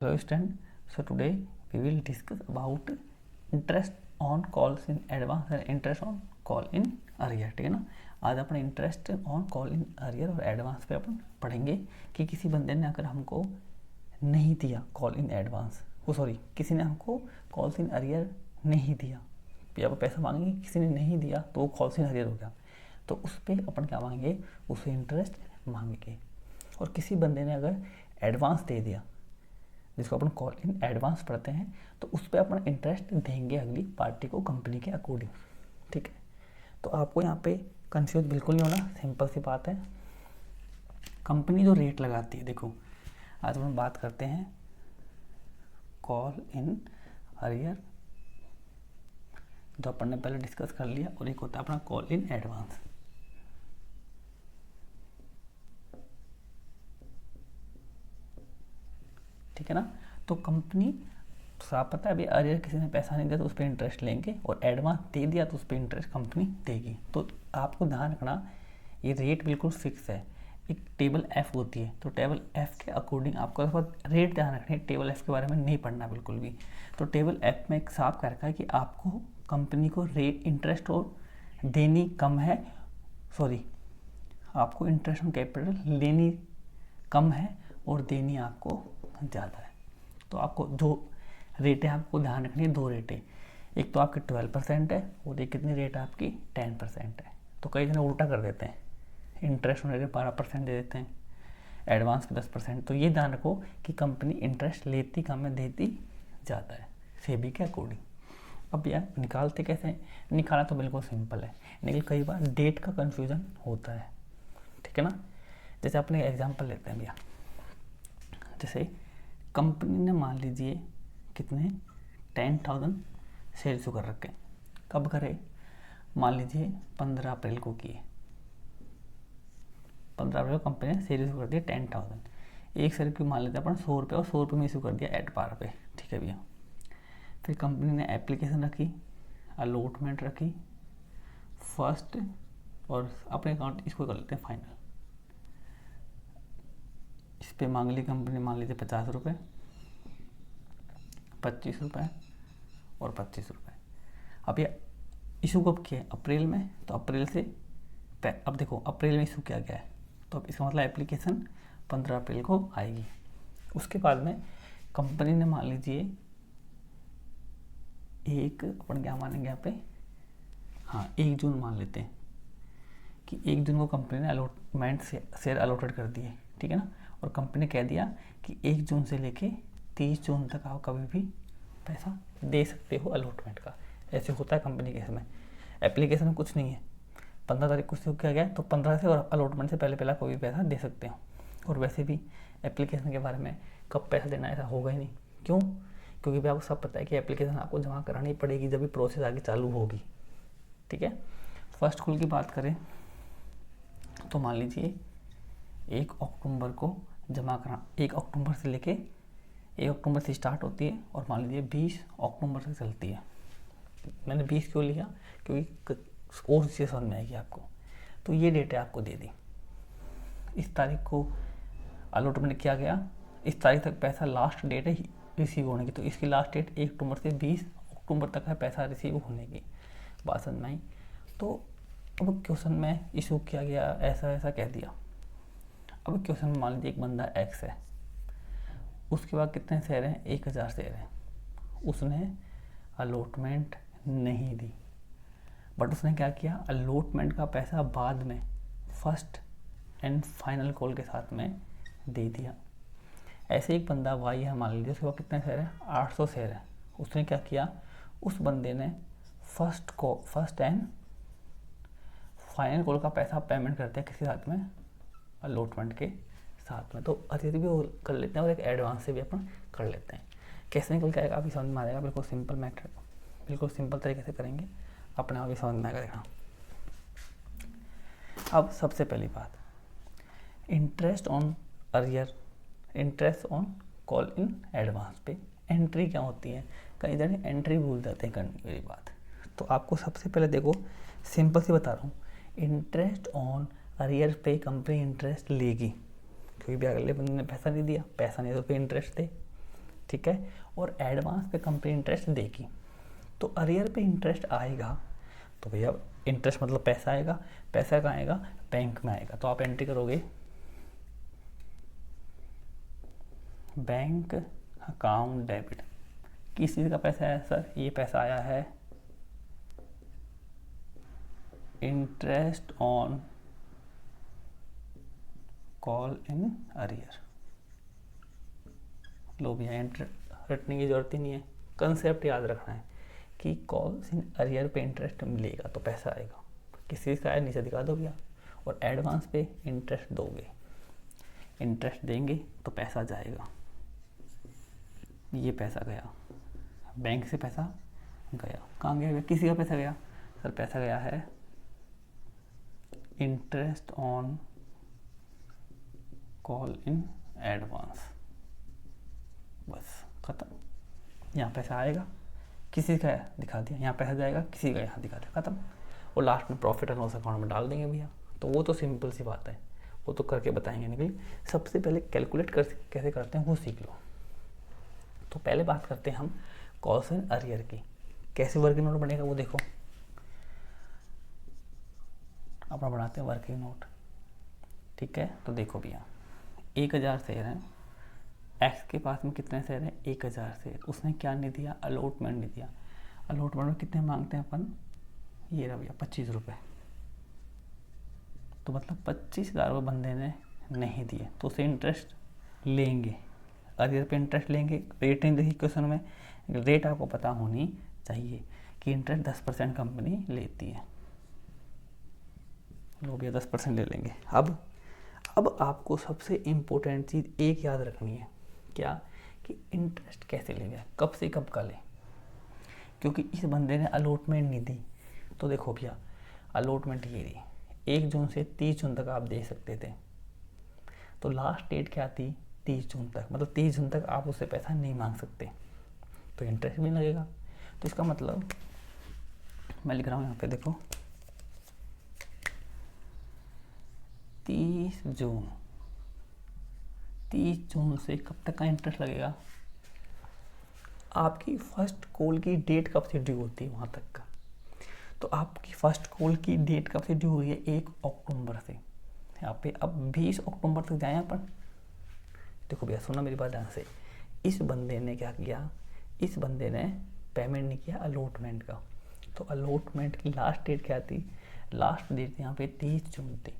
Hello student, so today we will discuss about interest on calls in advance and interest on call in arrear। ठीक है ना। आज अपन interest on call in arrear और advance पे अपन पढ़ेंगे कि किसी बंदे ने अगर हमको नहीं दिया कॉल इन एडवांस, किसी ने हमको कॉल्स इन अरियर नहीं दिया या वो पैसा मांगेंगे, किसी ने नहीं दिया तो वो कॉल्स इन अरियर हो गया, तो उस पर अपन क्या मांगेंगे, उससे इंटरेस्ट मांगेंगे। और किसी बंदे ने अगर एडवांस दे दिया, जिसको अपन कॉल इन एडवांस पढ़ते हैं, तो उस पर अपन इंटरेस्ट देंगे अगली पार्टी को कंपनी के अकॉर्डिंग। ठीक है, तो आपको यहाँ पे कंफ्यूज बिल्कुल नहीं होना, सिंपल सी बात है। कंपनी जो रेट लगाती है, देखो आज हम बात करते हैं कॉल इन अरियर, जो अपन ने पहले डिस्कस कर लिया, और एक होता है अपना कॉल इन एडवांस। ठीक है ना। तो कंपनी तो साफ पता है अभी अरियर किसी ने पैसा नहीं दिया तो उस पर इंटरेस्ट लेंगे, और एडवांस दे दिया तो उस पर इंटरेस्ट कंपनी देगी। तो आपको ध्यान रखना, ये रेट बिल्कुल फिक्स है। एक टेबल एफ होती है, तो टेबल एफ के अकॉर्डिंग आपको रेट ध्यान रखनी है, टेबल एफ के बारे में नहीं पढ़ना बिल्कुल भी। तो टेबल एफ में एक साफ कर रखा है कि आपको कंपनी को रेट इंटरेस्ट और देनी कम है, आपको इंटरेस्ट ऑन कैपिटल लेनी कम है और देनी आपको ज़्यादा है। तो आपको जो रेट है आपको ध्यान रखनी है, दो रेट है, एक तो आपकी 12% है और एक कितनी रेट है आपकी 10% है। तो कई जने उल्टा कर देते हैं, इंटरेस्ट होने के 12% दे देते हैं, एडवांस पे 10%। तो ये ध्यान रखो कि कंपनी इंटरेस्ट लेती कम है, देती ज़्यादा है, सेबी के अकॉर्डिंग। अब यार निकालते कैसे हैं, निकालना तो बिल्कुल सिंपल है, लेकिन कई बार डेट का कन्फ्यूज़न होता है। ठीक है ना। जैसे अपने एग्जाम्पल लेते हैं भैया, जैसे कंपनी ने मान लीजिए कितने 10,000 शेयर इशू कर रखे, कब करे, मान लीजिए 15 अप्रैल को किए, 15 अप्रैल को कंपनी ने शेयर इशू कर दिया 10,000, एक शेयर की मान लेते हैं अपन 100 रुपये, और 100 रुपये में इशू कर दिया एट पार पे। ठीक है भैया। फिर कंपनी ने एप्लीकेशन रखी, अलॉटमेंट रखी फर्स्ट, और अपने अकाउंट इसको कर लेते हैं फाइनल। इस पर मांग ली कंपनी, मान लीजिए 50 रुपये, 25 रुपये और 25 रुपये। अब ये इशू कब किया है, अप्रैल में, तो अप्रैल से अब देखो अप्रैल में इशू किया गया है, तो अब इसका मतलब एप्लीकेशन 15 अप्रैल को आएगी। उसके बाद में कंपनी ने मान लीजिए अपन क्या मानेंगे यहाँ पे, हाँ 1 जून मान लेते हैं कि 1 जून को कंपनी ने अलॉटमेंट शेयर अलॉटेड कर दिए। ठीक है ना। और कंपनी ने कह दिया कि 1 जून से लेके 30 जून तक आप कभी भी पैसा दे सकते हो अलॉटमेंट का। ऐसे होता है कंपनी के समय, एप्लीकेशन में कुछ नहीं है, 15 तारीख को शुरू किया गया तो 15 से और अलॉटमेंट से पहले कोई भी पैसा दे सकते हो। और वैसे भी एप्लीकेशन के बारे में कब पैसा देना ऐसा होगा ही नहीं। क्यों? क्योंकि भाई आपको सब पता है कि एप्लीकेशन आपको जमा करानी पड़ेगी जब भी प्रोसेस आगे चालू होगी। ठीक है। फर्स्ट कॉल की बात करें तो मान लीजिए 1 अक्टूबर को जमा करा, 1 अक्टूबर से लेके 1 अक्टूबर से स्टार्ट होती है और मान लीजिए 20 अक्टूबर से चलती है। मैंने 20 क्यों लिया, क्योंकि और चीज़ समझ में आएगी आपको। तो ये डेट है आपको दे दी, इस तारीख को अलॉटमेंट किया गया, इस तारीख तक पैसा लास्ट डेट है रिसीव होने की, तो इसकी लास्ट डेट 1 अक्टूबर से 20 अक्टूबर तक है पैसा रिसीव होने की। बात समझ में आई। तो अब क्वेश्चन में इशू किया गया, ऐसा ऐसा कह दिया। अब क्वेश्चन में मान लीजिए एक बंदा एक्स है, उसके बाद कितने शेयर हैं, 1000 शेयर हैं, उसने अलॉटमेंट नहीं दी, बट उसने क्या किया, अलॉटमेंट का पैसा बाद में फर्स्ट एंड फाइनल कॉल के साथ में दे दिया। ऐसे एक बंदा वाई है, मान लीजिए उसके बाद कितने शेयर हैं, 800 शेयर है, उसने क्या किया, उस बंदे ने फर्स्ट एंड फाइनल कॉल का पैसा पेमेंट करते हैं किसी साथ में, अलॉटमेंट के साथ में। तो अतिथि भी कर लेते हैं और एक एडवांस से भी अपन कर लेते हैं। कैसे निकल के आएगा अभी समझ में आ जाएगा, बिल्कुल सिंपल मैटर, बिल्कुल सिंपल तरीके से करेंगे, अपने आप ही समझ में आएगा। देखना अब सबसे पहली बात, interest on arrear, interest on call in advance पे एंट्री क्या होती है, कई जने एंट्री भूल जाते हैं करने मेरी बात। तो आपको सबसे पहले देखो सिंपल सी बता रहा हूँ, इंटरेस्ट ऑन अरियर पे कंपनी इंटरेस्ट लेगी, क्योंकि भी अगले बंदे ने पैसा नहीं दिया, पैसा नहीं तो पे इंटरेस्ट दे। ठीक है, और एडवांस पे कंपनी इंटरेस्ट देगी। तो अरियर पे इंटरेस्ट आएगा तो भैया इंटरेस्ट मतलब पैसा आएगा, पैसा कहाँ आएगा, बैंक में आएगा। तो आप एंट्री करोगे बैंक अकाउंट डेबिट, किस चीज़ का पैसा है सर, ये पैसा आया है interest on call in arrear. लो भैया इंटरेस्ट रटने की जरूरत ही नहीं है, कंसेप्ट याद रखना है कि कॉल्स इन अरियर पे इंटरेस्ट मिलेगा तो पैसा आएगा। किस चीज़ का है नीचे दिखा दो भैया, और एडवांस पे इंटरेस्ट दोगे, इंटरेस्ट देंगे तो पैसा जाएगा। ये पैसा गया बैंक से, पैसा गया, कहाँ गया भैया, किसी का पैसा गया सर, पैसा गया है interest on call in advance, बस खत्म। यहाँ पैसा आएगा, किसी का दिखा दिया, यहाँ पैसा जाएगा, किसी का यहाँ दिखा दिया, खत्म। और लास्ट में प्रॉफिट एंड लॉस अकाउंट में डाल देंगे भैया। तो वो तो सिंपल सी बात है, वो तो करके बताएंगे निकली। सबसे पहले कैलकुलेट कैसे करते हैं वो सीख लो। तो पहले बात करते हैं हम कॉल्स इन अरियर की, कैसे वर्किंग नोट बनेगा वो देखो। अपना बनाते हैं वर्किंग नोट, ठीक है। तो देखो भैया 1000 शेयर हैं, एक्स के पास में कितने शेयर हैं, 1000 शेयर। उसने क्या नहीं दिया, अलॉटमेंट नहीं दिया। अलॉटमेंट में कितने मांगते हैं अपन, ये रहा भैया 25 रुपये। तो मतलब 25,000 रुपये बंदे ने नहीं दिए तो उसे इंटरेस्ट लेंगे, अरियर पे इंटरेस्ट लेंगे। रेट नहीं देखी क्वेश्चन में, रेट आपको पता होनी चाहिए कि इंटरेस्ट 10% कंपनी लेती है। लो भैया 10% ले लेंगे। अब आपको सबसे इम्पोर्टेंट चीज़ एक याद रखनी है, क्या, कि इंटरेस्ट कैसे लेंगे, कब से कब का लें। क्योंकि इस बंदे ने अलॉटमेंट नहीं दी। तो देखो भैया अलॉटमेंट ये रही, 1 जून से 30 जून तक आप दे सकते थे। तो लास्ट डेट क्या थी, 30 जून तक, मतलब 30 जून तक आप उससे पैसा नहीं मांग सकते, तो इंटरेस्ट भी लगेगा। तो इसका मतलब मैं लिख रहा हूँ यहाँ पे देखो 30 जून से कब तक का इंटरेस्ट लगेगा, आपकी फर्स्ट कॉल की डेट कब से ड्यू होती है वहाँ तक का। तो आपकी फर्स्ट कॉल की डेट कब से ड्यू हुई है, 1 अक्टूबर से। यहाँ पे अब 20 अक्टूबर तक जाए अपन। देखो भैया सुना मेरी बात ध्यान से, इस बंदे ने क्या किया, इस बंदे ने पेमेंट नहीं किया अलॉटमेंट का। तो अलॉटमेंट की लास्ट डेट क्या थी, लास्ट डेट यहाँ पे 30 जून थी।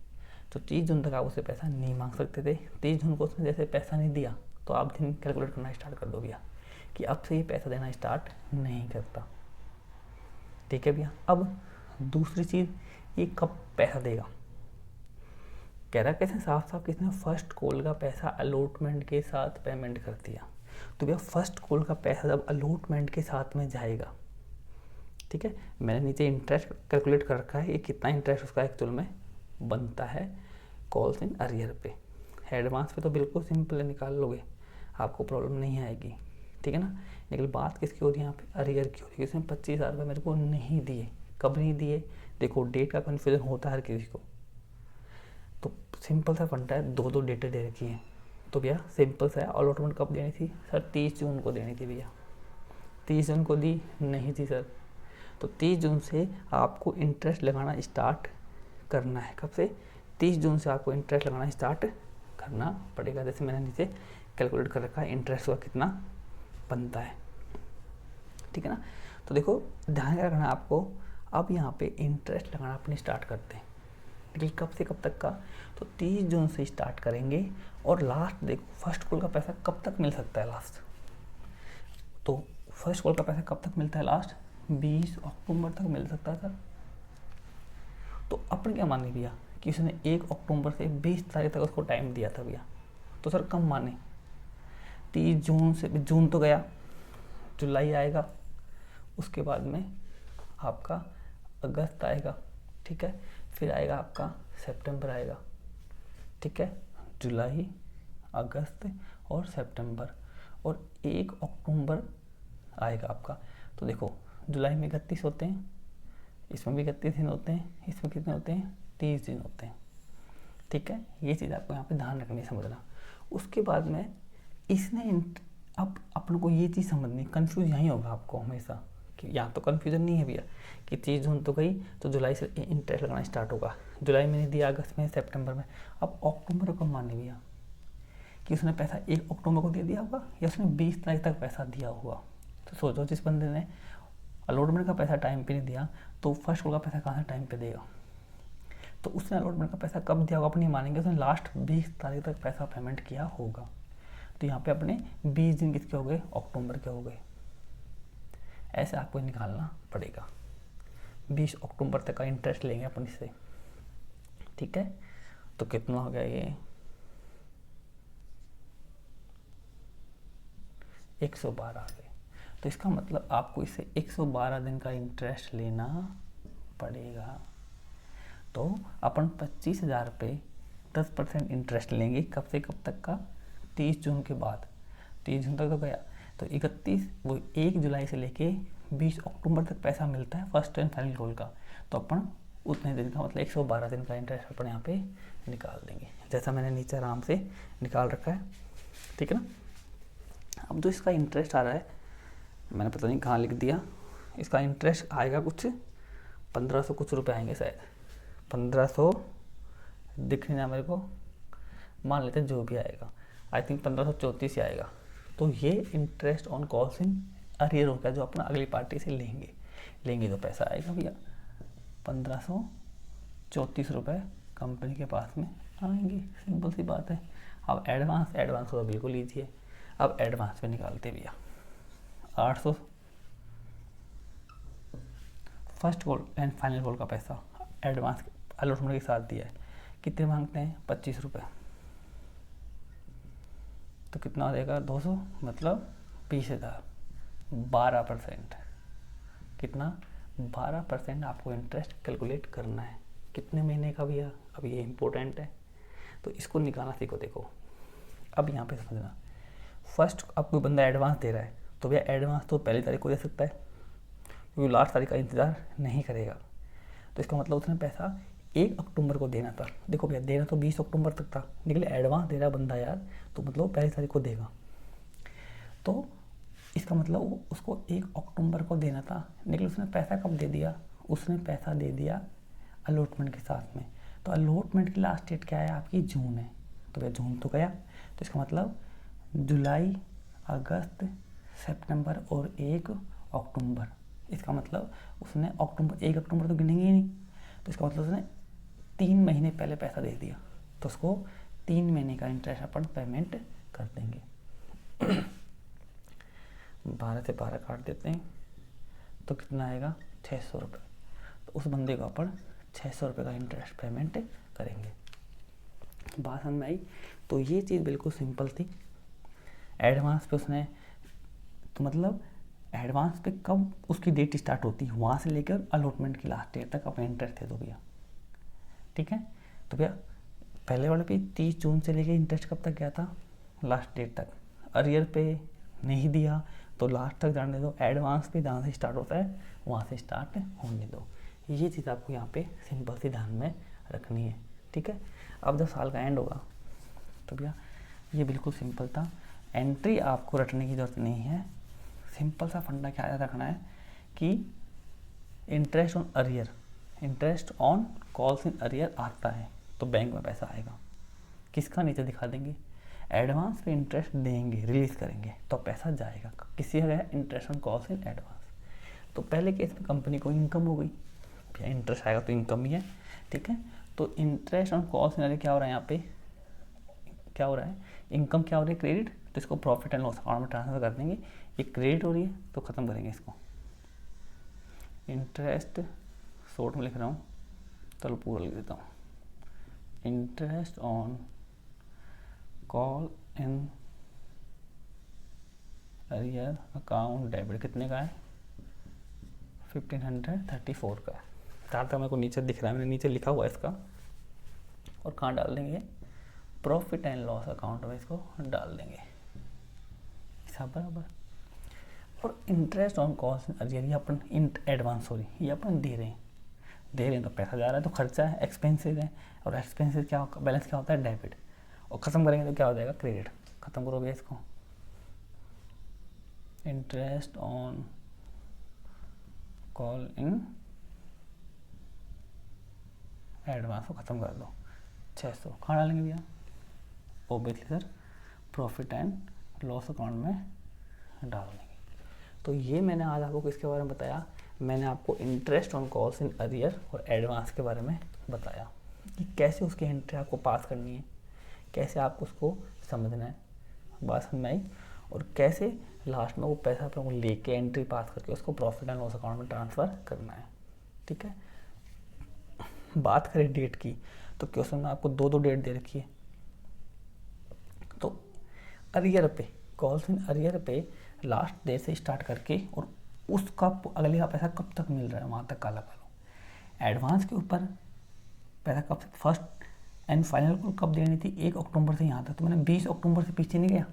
तो 30 जून तक आप उसे पैसा नहीं मांग सकते थे। 30 जून को उसने जैसे पैसा नहीं दिया तो आप दिन कैलकुलेट करना स्टार्ट कर दो भैया कि अब से ये पैसा देना स्टार्ट नहीं करता, ठीक है भैया। अब दूसरी चीज़, ये कब पैसा देगा, कह रहा कैसे साफ साफ, किसने फर्स्ट कॉल का पैसा अलॉटमेंट के साथ पेमेंट कर दिया। तो भैया फर्स्ट कॉल का पैसा जब अलॉटमेंट के साथ में जाएगा, ठीक है, मैंने नीचे इंटरेस्ट कैलकुलेट कर रखा है, ये कितना इंटरेस्ट उसका एक्चुअल में बनता है कॉल्स इन अरियर पे। एडवांस पे तो बिल्कुल सिंपल है, निकाल लोगे, आपको प्रॉब्लम नहीं आएगी, ठीक है ना। लेकिन बात किसकी हो रही है यहाँ पे, अरियर की हो रही है। किसने 25,000 रुपये मेरे को नहीं दिए, कब नहीं दिए, देखो डेट का कन्फ्यूजन होता है हर किसी को। तो सिंपल सा फंडा है, 2 डेटें दे रखी हैं। तो भैया सिंपल सा है, अलॉटमेंट कब देनी थी सर, 30 जून को देनी थी भैया। 30 जून को दी नहीं थी सर, तो 30 जून से आपको इंटरेस्ट लगाना स्टार्ट करना है। कब से, 30 जून से आपको इंटरेस्ट लगाना स्टार्ट करना पड़ेगा। जैसे मैंने नीचे कैलकुलेट कर रखा है इंटरेस्ट का कितना बनता है, ठीक है ना। तो देखो ध्यान रखना आपको, अब यहाँ पे इंटरेस्ट लगाना अपनी स्टार्ट करते हैं, लेकिन कब से कब तक का, तो 30 जून से स्टार्ट करेंगे। और लास्ट देखो फर्स्ट कॉल का पैसा कब तक मिल सकता है लास्ट, तो फर्स्ट कॉल का पैसा कब तक मिलता है लास्ट, 20 अक्टूबर तक मिल सकता है सर। तो अपन क्या माने भैया कि उसने 1 अक्टूबर से 20 तारीख तक उसको टाइम दिया था भैया, तो सर कम माने, 30 जून से, जून तो गया, जुलाई आएगा, उसके बाद में आपका अगस्त आएगा, ठीक है, फिर आएगा आपका सितंबर आएगा, ठीक है, जुलाई, अगस्त और सितंबर, और 1 अक्टूबर आएगा आपका। तो देखो जुलाई में 31 होते हैं, इसमें भी 31 दिन होते हैं, इसमें कितने होते हैं, 30 दिन होते हैं, ठीक है। ये चीज़ आपको यहाँ पे ध्यान रखनी, समझना। उसके बाद में इसने अब अपन को ये चीज़ समझनी, कन्फ्यूज यहीं होगा आपको हमेशा कि यहाँ तो कन्फ्यूजन नहीं है भैया कि 30 जून तो गई तो जुलाई से इंटरेस्ट लगाना स्टार्ट होगा, जुलाई में नहीं दिया, अगस्त में, सितंबर में, अब अक्टूबर को माने भैया कि उसने पैसा 1 अक्टूबर को दे दिया होगा या उसने 20 तारीख तक पैसा दिया होगा। तो सोचो जिस बंदे ने अलॉटमेंट का पैसा टाइम पे नहीं दिया तो फर्स्ट कॉल का पैसा कहाँ से टाइम पे देगा। तो उसने अलॉटमेंट का पैसा कब दिया होगा अपन नहीं मानेंगे, उसने लास्ट 20 तारीख तक पैसा पेमेंट किया होगा। तो यहाँ पे अपने 20 दिन किसके हो गए, अक्टूबर के हो गए। ऐसे आपको निकालना पड़ेगा, 20 अक्टूबर तक का इंटरेस्ट लेंगे अपन इससे, ठीक है। तो कितना हो गया ये 112 आ गए। तो इसका मतलब आपको इससे 112 दिन का इंटरेस्ट लेना पड़ेगा। तो अपन 25,000 पे 10% इंटरेस्ट लेंगे, कब से कब तक का, 30 जून के बाद, 30 जून तक तो गया, तो 1 जुलाई से लेके 20 अक्टूबर तक पैसा मिलता है फर्स्ट एंड फाइनल कॉल का। तो अपन उतने दिन का मतलब 112 दिन का इंटरेस्ट अपन यहाँ पे निकाल देंगे, जैसा मैंने नीचे आराम से निकाल रखा है, ठीक है ना। अब जो इसका इंटरेस्ट आ रहा है, मैंने पता नहीं कहाँ लिख दिया, इसका इंटरेस्ट आएगा कुछ 1500 कुछ रुपए आएंगे शायद, 1500 दिख नहीं रहा मेरे को, मान लेते जो भी आएगा, आई थिंक 1534 ही आएगा। तो ये interest on calls in arrear हो गया जो अपना अगली पार्टी से लेंगे तो पैसा आएगा भैया 1534 रुपये कंपनी के पास में आएंगे, सिंपल सी बात है। अब एडवांस तो बिल्कुल लीजिए, अब एडवांस पे निकालते भैया 800 first call and final call का पैसा एडवांस अलॉटमेंट के साथ दिया है, कितने मांगते हैं 25 रुपये, तो कितना हो जाएगा 200 मतलब 20,000, 12%, कितना 12% आपको इंटरेस्ट कैलकुलेट करना है, कितने महीने का भैया, अब ये इम्पोर्टेंट है, तो इसको निकालना सीखो। देखो अब यहाँ पे समझना, फर्स्ट अब कोई बंदा एडवांस दे रहा है तो भैया एडवांस तो पहली तारीख को दे सकता है क्योंकि लास्ट तारीख का इंतज़ार नहीं करेगा। तो इसका मतलब उसने पैसा 1 अक्टूबर को देना था। देखो भैया देना तो 20 अक्टूबर तक था, निकले एडवांस दे रहा बंदा यार, तो मतलब पहली तारीख को देगा। तो इसका मतलब उसको 1 अक्टूबर को देना था, निकले उसने पैसा कब दे दिया, उसने पैसा दे दिया अलॉटमेंट के साथ में। तो अलॉटमेंट की लास्ट डेट क्या है आपकी, जून है, तो भैया जून तो गया, तो इसका मतलब जुलाई, अगस्त, सितंबर और 1 अक्टूबर, इसका मतलब उसने 1 अक्टूबर तो गिनेंगे ही नहीं, तो इसका मतलब उसने 3 महीने पहले पैसा दे दिया, तो उसको 3 महीने का इंटरेस्ट अपन पेमेंट कर देंगे। 12 से 12 काट देते हैं तो कितना आएगा 600 रुपये, तो उस बंदे को अपन 600 रुपये का इंटरेस्ट पेमेंट करेंगे। बात समझ में आई। तो ये चीज़ बिल्कुल सिंपल थी। एडवांस पे उसने, तो मतलब एडवांस पे कब उसकी डेट स्टार्ट होती है, वहाँ से लेकर अलॉटमेंट की लास्ट डेट तक अपना इंटरेस्ट दे दो भैया, ठीक है। तो भैया पहले वाले पे 30 जून से लेकर इंटरेस्ट कब तक गया था, लास्ट डेट तक। अरियर पे नहीं दिया तो लास्ट तक जाने दो, एडवांस पे जहाँ से स्टार्ट होता है वहाँ से स्टार्ट होने दो। ये चीज़ आपको यहाँ पे सिंपल सी ध्यान में रखनी है, ठीक है। अब जब साल का एंड होगा तो भैया ये बिल्कुल सिंपल था, एंट्री आपको रटने की ज़रूरत नहीं है। सिंपल सा फंडा क्या रखना है कि interest on arrear, interest on calls in arrear आता है तो बैंक में पैसा आएगा, किसका नीचे दिखा देंगे, एडवांस पे इंटरेस्ट देंगे, रिलीज़ करेंगे तो पैसा जाएगा, किसी का interest on calls in advance. तो पहले केस में कंपनी को इनकम हो गई, भैया इंटरेस्ट आएगा तो इनकम ही है, ठीक है। तो interest on calls in arrear क्या हो रहा है, यहाँ पे क्या हो रहा है, इनकम क्या हो रही है, क्रेडिट, तो इसको प्रॉफिट एंड लॉस अकाउंट में ट्रांसफर कर देंगे। ये क्रेडिट हो रही है तो ख़त्म करेंगे इसको, इंटरेस्ट शॉर्ट में लिख रहा हूँ, चलो पूरा लिख देता हूँ, interest on call in arrear account debit कितने का है, 1534 का है। चार तक मेरे को नीचे दिख रहा है, मैंने नीचे लिखा हुआ है इसका, और कहाँ डाल देंगे, प्रॉफिट एंड लॉस अकाउंट में इसको डाल देंगे, हिसाब बराबर। और इंटरेस्ट ऑन कॉस्ट अरियर ये अपन एडवांस सॉरी ये अपन दे रहे हैं तो पैसा जा रहा है, तो खर्चा है, एक्सपेंसेस है, और एक्सपेंसेस क्या बैलेंस क्या होता है, डेबिट, और ख़त्म करेंगे तो क्या हो जाएगा, क्रेडिट। ख़त्म करो भैया इसको, interest on call in advance को ख़त्म कर दो। 600 कहाँ डालेंगे भैया? Obviously sir profit and loss account में डाल देंगे। तो ये मैंने आज आपको किसके बारे में बताया? मैंने आपको interest on calls in arrear और एडवांस के बारे में बताया कि कैसे उसकी एंट्री आपको पास करनी है, कैसे आपको उसको समझना है, बात समझ में आई, और कैसे लास्ट में वो पैसा अपने को लेके एंट्री पास करके उसको प्रॉफिट एंड लॉस अकाउंट में ट्रांसफ़र करना है। ठीक है, बात करें डेट की तो क्वेश्चन में आपको दो डेट दे रखी है। तो अरियर पे, कॉल्स इन अरियर पे लास्ट डे से स्टार्ट करके और उसका अगले का पैसा कब तक मिल रहा है वहाँ तक का लगा लो। एडवांस के ऊपर पैसा कब तक, फर्स्ट एंड फाइनल को कब देनी थी? 1 अक्टूबर से यहाँ तक। तो मैंने 20 अक्टूबर से पीछे नहीं गया,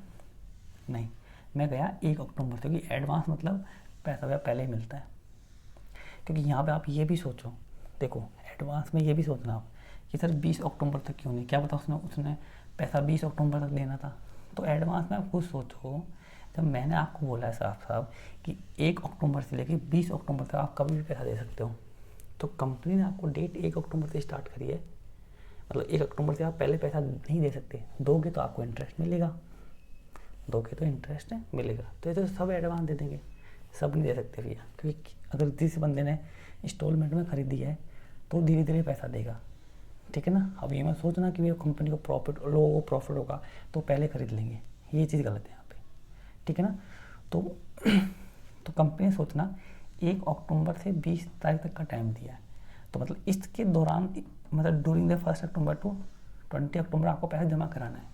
नहीं, मैं गया 1 अक्टूबर से, क्योंकि एडवांस मतलब पैसा वह पहले ही मिलता है। क्योंकि यहाँ पे आप ये भी सोचो, देखो एडवांस में ये भी सोचना आप कि सर 20 अक्टूबर तक क्यों नहीं, क्या पता उसने पैसा 20 अक्टूबर तक देना था। तो एडवांस में आप खुद सोचो, जब मैंने आपको बोला है साफ साफ कि 1 अक्टूबर से लेकर 20 अक्टूबर तक आप कभी भी पैसा दे सकते हो, तो कंपनी ने आपको डेट 1 अक्टूबर से स्टार्ट करी है, मतलब 1 अक्टूबर से आप पहले पैसा नहीं दे सकते। दोगे तो आपको इंटरेस्ट मिलेगा, दोगे तो इंटरेस्ट मिलेगा। तो ये तो सब एडवांस दे देंगे, सब नहीं दे सकते भैया, क्योंकि अगर जिस बंदे ने इंस्टॉलमेंट में खरीदी है तो धीरे धीरे पैसा देगा। ठीक है ना, अब ये मत सोचना कि भैया कंपनी को प्रॉफिट, लोगों को प्रॉफिट होगा तो पहले खरीद लेंगे, ये चीज़ गलत है यहाँ पे। ठीक है ना, तो कंपनी सोचना 1 अक्टूबर से 20 तारीख तक का टाइम दिया है, तो मतलब इसके दौरान, मतलब ड्यूरिंग द 1 अक्टूबर टू 20 अक्टूबर आपको पैसा जमा कराना है।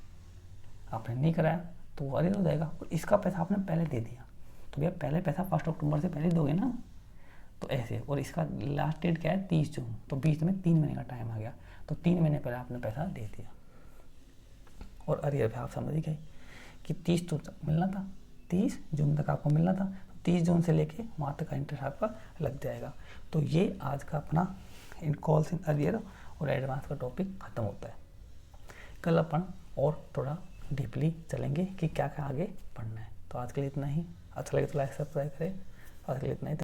आपने नहीं कराया तो वो अरेज हो जाएगा, और इसका पैसा आपने पहले दे दिया तो भैया पहले पैसा 1 अक्टूबर से पहले दोगे ना, तो ऐसे। और इसका लास्ट डेट क्या है? 30 जून, तो बीच में 3 महीने का टाइम आ गया, तो 3 महीने पहले आपने पैसा दे दिया। और अरियर पे आप समझ ही गए कि 30 जून तक मिलना था, 30 जून तक आपको मिलना था, 30 जून से लेके वहाँ तक का इंटरेस्ट आपका लग जाएगा। तो ये आज का अपना इन कॉल्स इन अरियर और एडवांस का टॉपिक ख़त्म होता है। कल अपन और थोड़ा डीपली चलेंगे कि क्या क्या आगे पढ़ना है। तो आज के लिए इतना ही, अच्छा लगे तो लाइक सब्सक्राइब करें। आज के लिए इतना ही।